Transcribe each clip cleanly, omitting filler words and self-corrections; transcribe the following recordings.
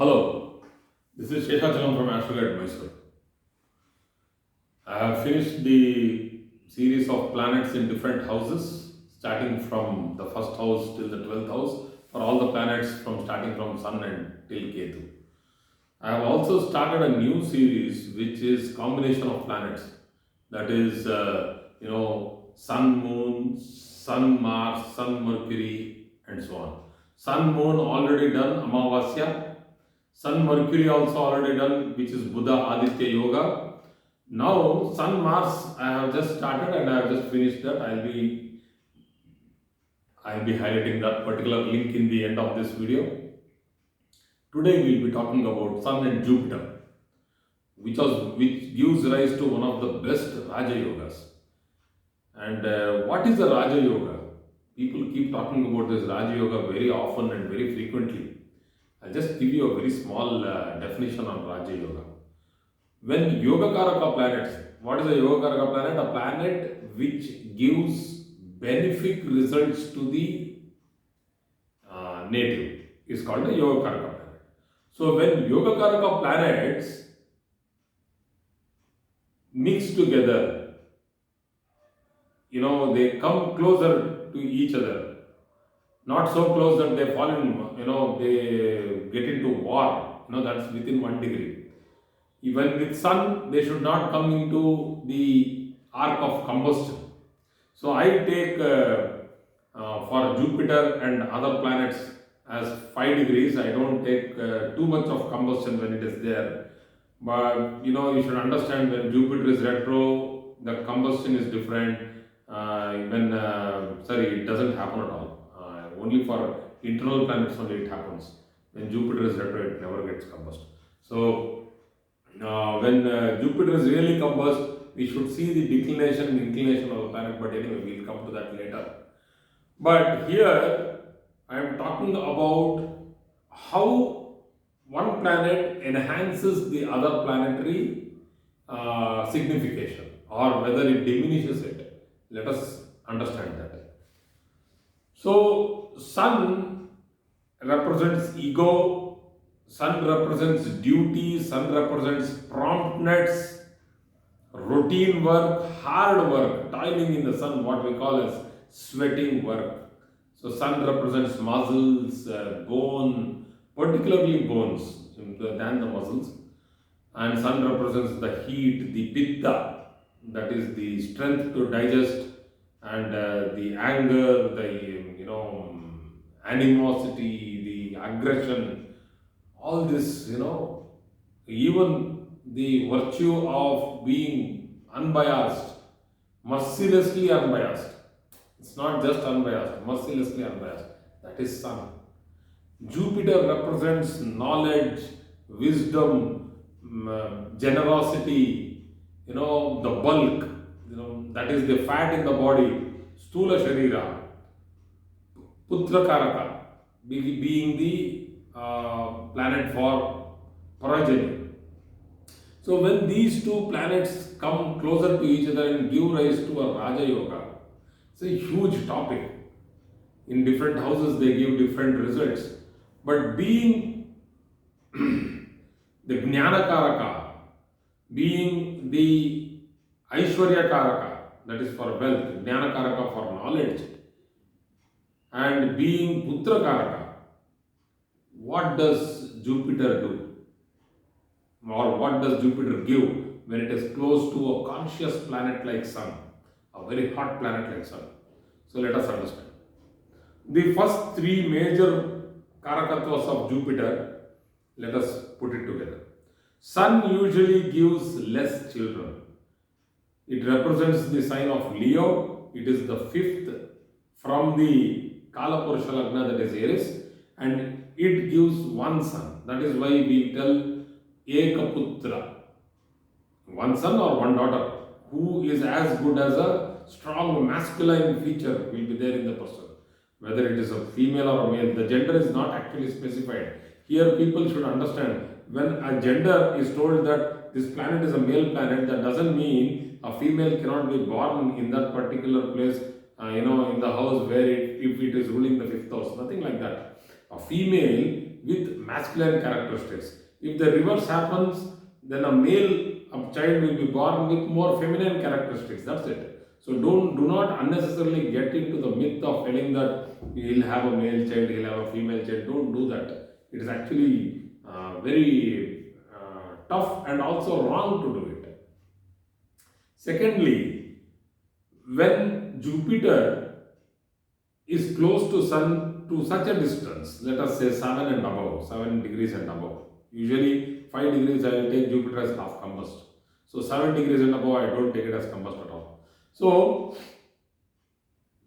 Hello, this is Sheshachalam from Astrogate Mysore. I have finished the series of planets in different houses, starting from the first house till the 12th house, for all the planets from starting from Sun and till Ketu. I have also started a new series which is combination of planets, that is, Sun, Moon, Sun, Mars, Sun, Mercury, and so on. Sun, Moon already done, Amavasya. Sun Mercury also already done, which is Buddha Aditya Yoga. Now Sun Mars I have just started and I have just finished that. I'll be highlighting that particular link in the end of this video. Today we'll be talking about Sun and Jupiter, which gives rise to one of the best Rajayogas. And what is the Rajayoga? People keep talking about this Rajayoga very often and very frequently. I'll just give you a very small definition on Raja Yoga. When Yoga Karaka planets, what is a Yoga Karaka planet? A planet which gives benefic results to the native is called a Yoga Karaka planet. So when Yoga Karaka planets mix together, they come closer to each other. Not so close that they fall in, they get into war, that's within 1 degree. Even with Sun, they should not come into the arc of combustion. So I take for Jupiter and other planets as 5 degrees. I don't take too much of combustion when it is there. But you should understand when Jupiter is retro, the combustion is different. It doesn't happen at all. Only for internal planets only it happens. When Jupiter is retro, it never gets combust. So when Jupiter is really combust, we should see the declination and inclination of the planet. But anyway, we'll come to that later. But here I am talking about how one planet enhances the other planetary signification, or whether it diminishes it. Let us understand that. So Sun represents ego, Sun represents duty, Sun represents promptness, routine work, hard work, toiling in the sun, what we call as sweating work. So Sun represents muscles, bone, particularly bones than the muscles, and Sun represents the heat, the pitta, that is the strength to digest, and the anger, the animosity, the aggression, all this, even the virtue of being unbiased, mercilessly unbiased. It's not just unbiased, mercilessly unbiased. That is Sun. Jupiter represents knowledge, wisdom, generosity, the bulk, that is the fat in the body, Stula Sharira. Putra Karaka, being the planet for progeny. So when these two planets come closer to each other and give rise to a Raja Yoga, it's a huge topic. In different houses they give different results. But being the Jnana Karaka, being the Aishwarya Karaka, that is for wealth, Jnana Karaka for knowledge, and being Putra Karaka, what does Jupiter do? Or what does Jupiter give when it is close to a conscious planet like Sun, a very hot planet like Sun? So let us understand. The first three major Karakattvas of Jupiter, let us put it together. Sun usually gives less children. It represents the sign of Leo. It is the fifth from the Kalapurusha Lagna, that is Aries, and it gives one son. That is why we tell Ekaputra, one son or one daughter, who is as good as a strong masculine feature will be there in the person. Whether it is a female or a male, the gender is not actually specified. Here people should understand, when a gender is told that this planet is a male planet, that doesn't mean a female cannot be born in that particular place, in the house where if it is ruling the fifth house. Nothing like that. A female with masculine characteristics. If the reverse happens, then a child will be born with more feminine characteristics. That's it. So do not unnecessarily get into the myth of telling that he'll have a male child, he'll have a female child. Don't do that. It is actually very tough and also wrong to do it. Secondly, when Jupiter is close to Sun to such a distance, let us say 7 and above, 7 degrees and above. Usually 5 degrees I will take Jupiter as half combust. So 7 degrees and above I don't take it as combust at all. So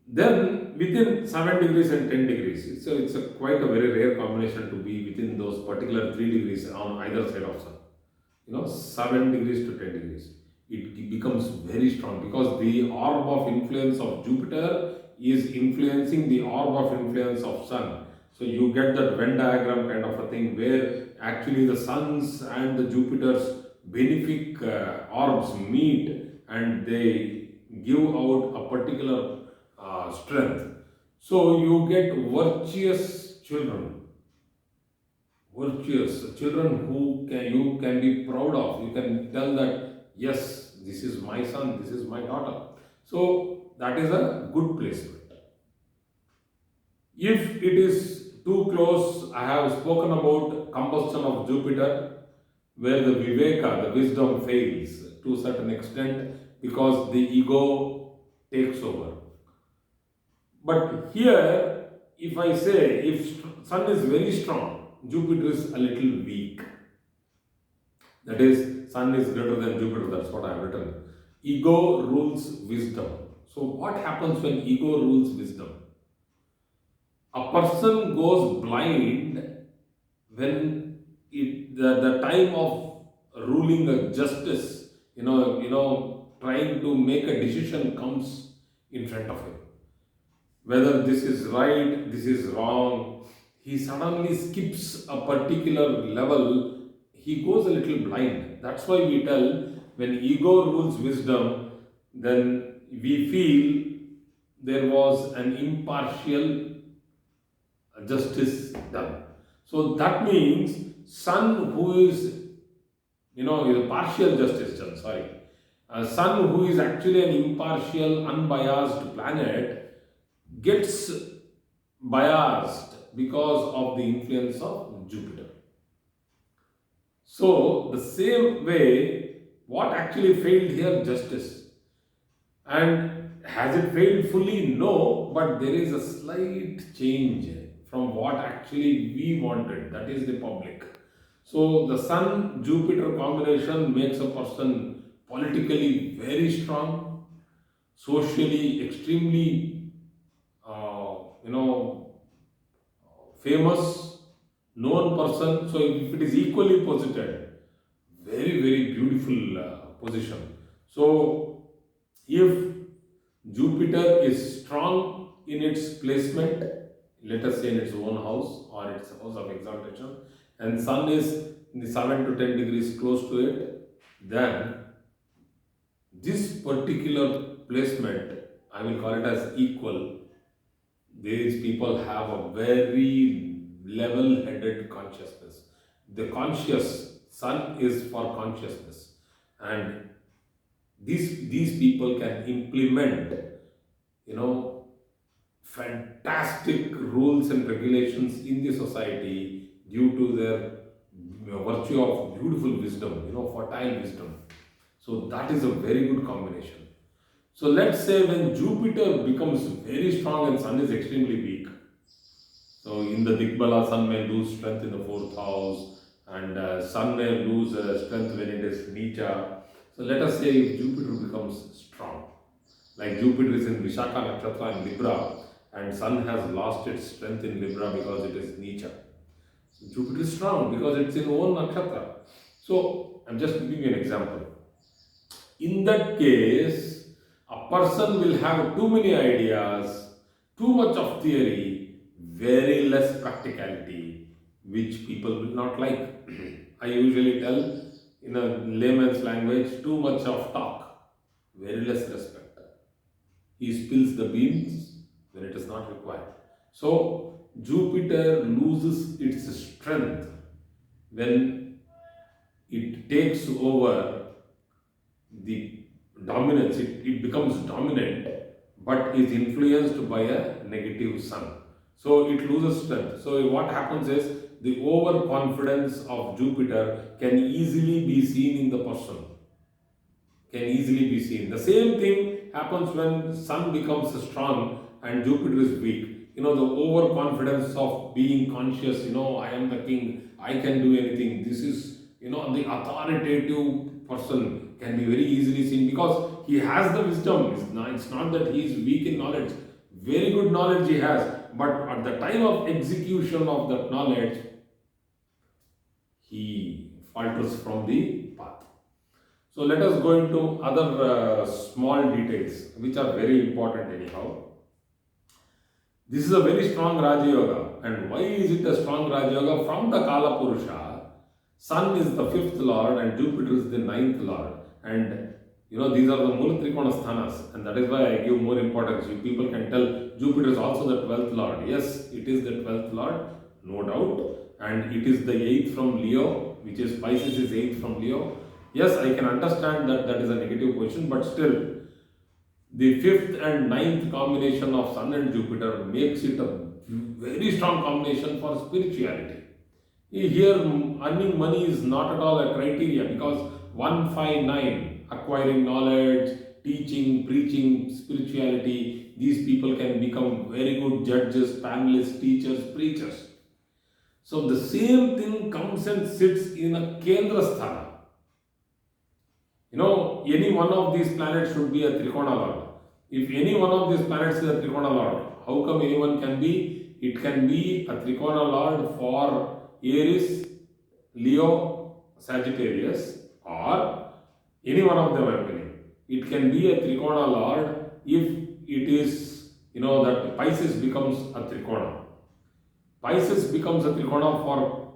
then within 7 degrees and 10 degrees, it's a quite a very rare combination to be within those particular 3 degrees on either side of Sun. 7 degrees to 10 degrees. It becomes very strong because the orb of influence of Jupiter is influencing the orb of influence of Sun. So you get that Venn diagram kind of a thing where actually the Sun's and the Jupiter's benefic orbs meet and they give out a particular strength. So you get virtuous children who you can be proud of. You can tell that, yes, this is my son, this is my daughter. So that is a good placement. If it is too close, I have spoken about combustion of Jupiter, where the viveka, the wisdom fails to a certain extent because the ego takes over. But here, if I say, if Sun is very strong, Jupiter is a little weak. That is, Sun is greater than Jupiter, that's what I have written. Ego rules wisdom. So what happens when ego rules wisdom? A person goes blind when the time of ruling a justice, trying to make a decision comes in front of him. Whether this is right, this is wrong, he suddenly skips a particular level, he goes a little blind. That's why we tell when ego rules wisdom, then we feel there was an impartial justice done. So that means Sun who is, is a partial justice done, sorry. Sun who is actually an impartial, unbiased planet gets biased because of the influence of Jupiter. So the same way, what actually failed here? Justice. And has it failed fully? No, but there is a slight change from what actually we wanted, that is the public. So the Sun-Jupiter combination makes a person politically very strong, socially extremely famous, known person. So if it is equally posited, very, very beautiful position. So if Jupiter is strong in its placement, let us say in its own house or its house of exaltation, and Sun is in the 7 to 10 degrees close to it, then this particular placement, I will call it as equal. These people have a very level-headed consciousness. The conscious Sun is for consciousness, and these people can implement, fantastic rules and regulations in the society due to their virtue of beautiful wisdom, fertile wisdom. So that is a very good combination. So let's say when Jupiter becomes very strong and Sun is extremely weak. So in the Digbala, Sun may lose strength in the 4th house and Sun may lose strength when it is Neecha. So let us say if Jupiter becomes strong, like Jupiter is in Vishaka Nakshatra in Libra and Sun has lost its strength in Libra because it is Neecha. So Jupiter is strong because it's in own Nakshatra. So I'm just giving you an example. In that case, a person will have too many ideas, too much of theory, very less practicality, which people will not like. I usually tell in a layman's language, too much of talk, very less respect. He spills the beans when it is not required. So Jupiter loses its strength when it takes over the dominance, it becomes dominant but is influenced by a negative sun. So it loses strength. So what happens is the overconfidence of Jupiter can easily be seen in the person. Can easily be seen. The same thing happens when Sun becomes strong and Jupiter is weak. The overconfidence of being conscious, I am the king, I can do anything. This is, the authoritative person can be very easily seen because he has the wisdom. It's not that he is weak in knowledge. Very good knowledge he has, but at the time of execution of that knowledge, he falters from the path. So let us go into other small details which are very important anyhow. This is a very strong Rajayoga. And why is it a strong Rajayoga? From the Kala Purusha, Sun is the fifth lord and Jupiter is the ninth lord. And these are the Mula Trikona Sthanas, and that is why I give more importance. You people can tell Jupiter is also the 12th lord. Yes, it is the 12th lord, no doubt. And it is the 8th from Leo, which is Pisces is 8th from Leo. Yes, I can understand that that is a negative position, but still, the 5th and 9th combination of Sun and Jupiter makes it a very strong combination for spirituality. Here, earning money is not at all a criteria because 159, acquiring knowledge, teaching, preaching, spirituality, these people can become very good judges, panelists, teachers, preachers. So the same thing comes and sits in a Kendra Sthana. Any one of these planets should be a Trikona Lord. If any one of these planets is a Trikona Lord, how come anyone can be? It can be a Trikona Lord for Aries, Leo, Sagittarius, or any one of them happening. It can be a Trikona Lord if it is, that Pisces becomes a Trikona. Pisces becomes a Trikona for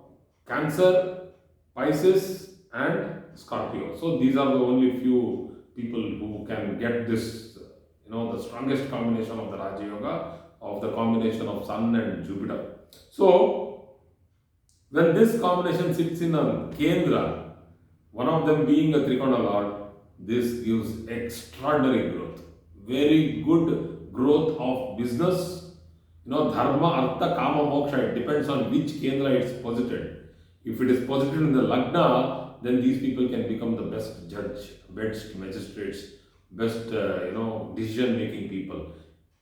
Cancer, Pisces, and Scorpio. So these are the only few people who can get this, the strongest combination of the Raja Yoga, of the combination of Sun and Jupiter. So when this combination sits in a Kendra, one of them being a Trikona Lord, this gives extraordinary growth. Very good growth of business. Dharma, Artha, Kama, Moksha, it depends on which Kendra it's posited. If it is posited in the Lagna, then these people can become the best judge, best magistrates, best, decision-making people.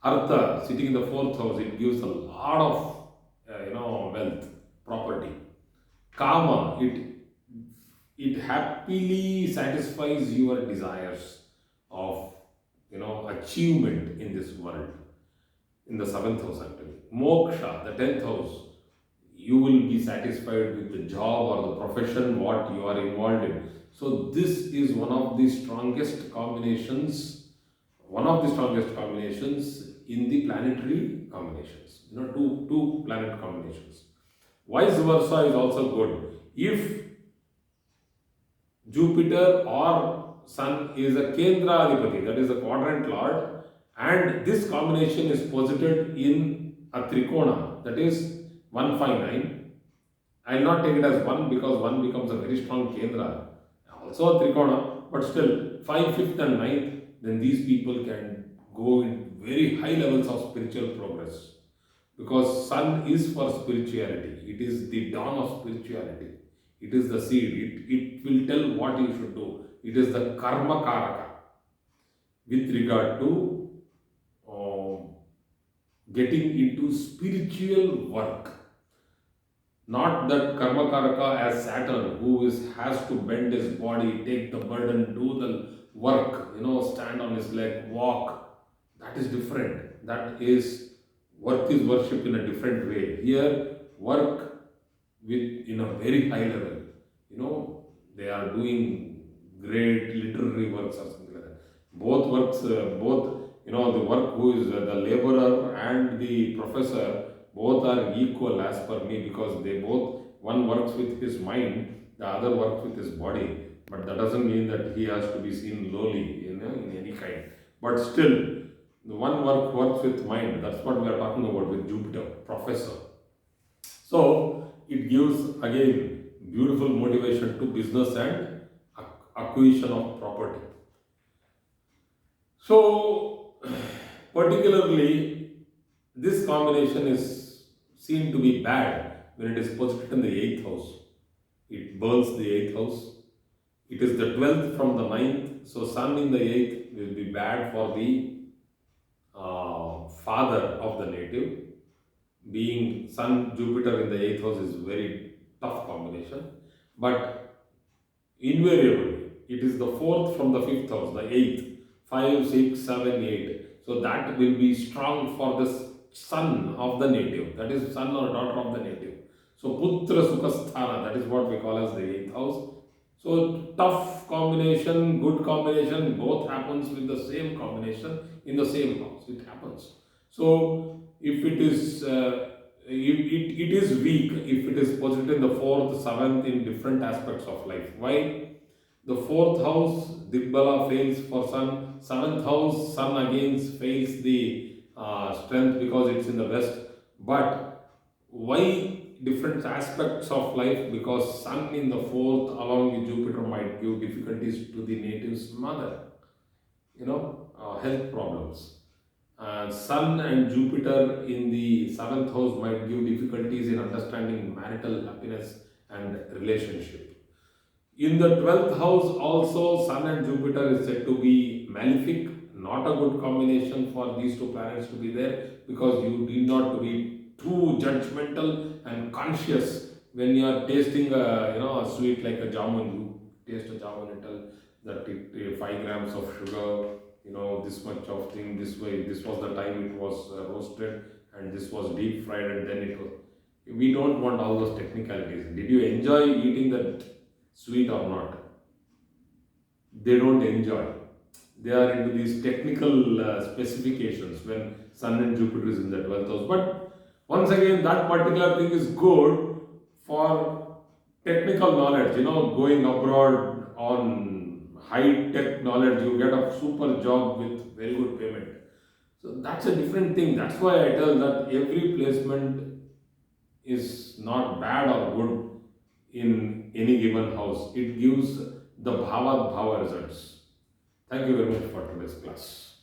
Artha, sitting in the 4th house, it gives a lot of, wealth, property. Kama, it happily satisfies your desires of, achievement in this world. In the 7th house actually. Moksha, the 10th house, you will be satisfied with the job or the profession what you are involved in. So this is one of the strongest combinations in the planetary combinations. Two planet combinations. Vice versa is also good. If Jupiter or Sun is a Kendra Adhipati, that is a quadrant lord, and this combination is posited in a Trikona, that is 159. I will not take it as 1 because 1 becomes a very strong Kendra, also a Trikona, but still 5, 5th and 9th, then these people can go in very high levels of spiritual progress. Because Sun is for spirituality, it is the dawn of spirituality, it is the seed, it will tell what you should do, it is the Karma Karaka with regard to getting into spiritual work. Not that Karma Karaka as Saturn, who has to bend his body, take the burden, do the work, stand on his leg, walk. That is different. That is, work is worship in a different way. Here, work in a very high level. They are doing great literary works or something like that. Both works, the work who is the laborer and the professor, both are equal as per me because one works with his mind, the other works with his body. But that doesn't mean that he has to be seen lowly, in any kind. But still, the one works with mind. That's what we are talking about with Jupiter, professor. So it gives again beautiful motivation to business and acquisition of property. So particularly this combination is seen to be bad when it is posited in the eighth house. It burns the eighth house. It is the 12th from the ninth. So sun in the eighth will be bad for the father of the native. Being Sun Jupiter in the eighth house is very tough combination, but invariably it is the fourth from the fifth house, the eighth, 5, 6, 7, 8. So that will be strong for the son of the native, that is son or daughter of the native. So Putra Sukhasthana, that is what we call as the eighth house. So tough combination, good combination, both happens with the same combination in the same house. It happens. So if it is it is weak if it is posited in the fourth, seventh in different aspects of life. Why? The fourth house Digbala fails for Sun. Seventh house Sun again fails the strength because it's in the west. But why different aspects of life? Because Sun in the fourth along with Jupiter might give difficulties to the native's mother, health problems. Sun and Jupiter in the seventh house might give difficulties in understanding marital happiness and relationship. In the 12th house, also Sun and Jupiter is said to be malefic, not a good combination for these two planets to be there, because you need not to be too judgmental and conscious when you are tasting a sweet like a jamun. You taste a jamun and tell that 5 grams of sugar, this much of thing, this way, this was the time it was roasted and this was deep fried and then it was. We don't want all those technicalities. Did you enjoy eating that sweet or not? They don't enjoy. They are into these technical specifications when Sun and Jupiter is in the 12th house. But once again, that particular thing is good for technical knowledge, going abroad on high tech knowledge, you get a super job with very good payment. So that's a different thing. That's why I tell that every placement is not bad or good in any given house. It gives the bhava results. Thank you very much for today's class.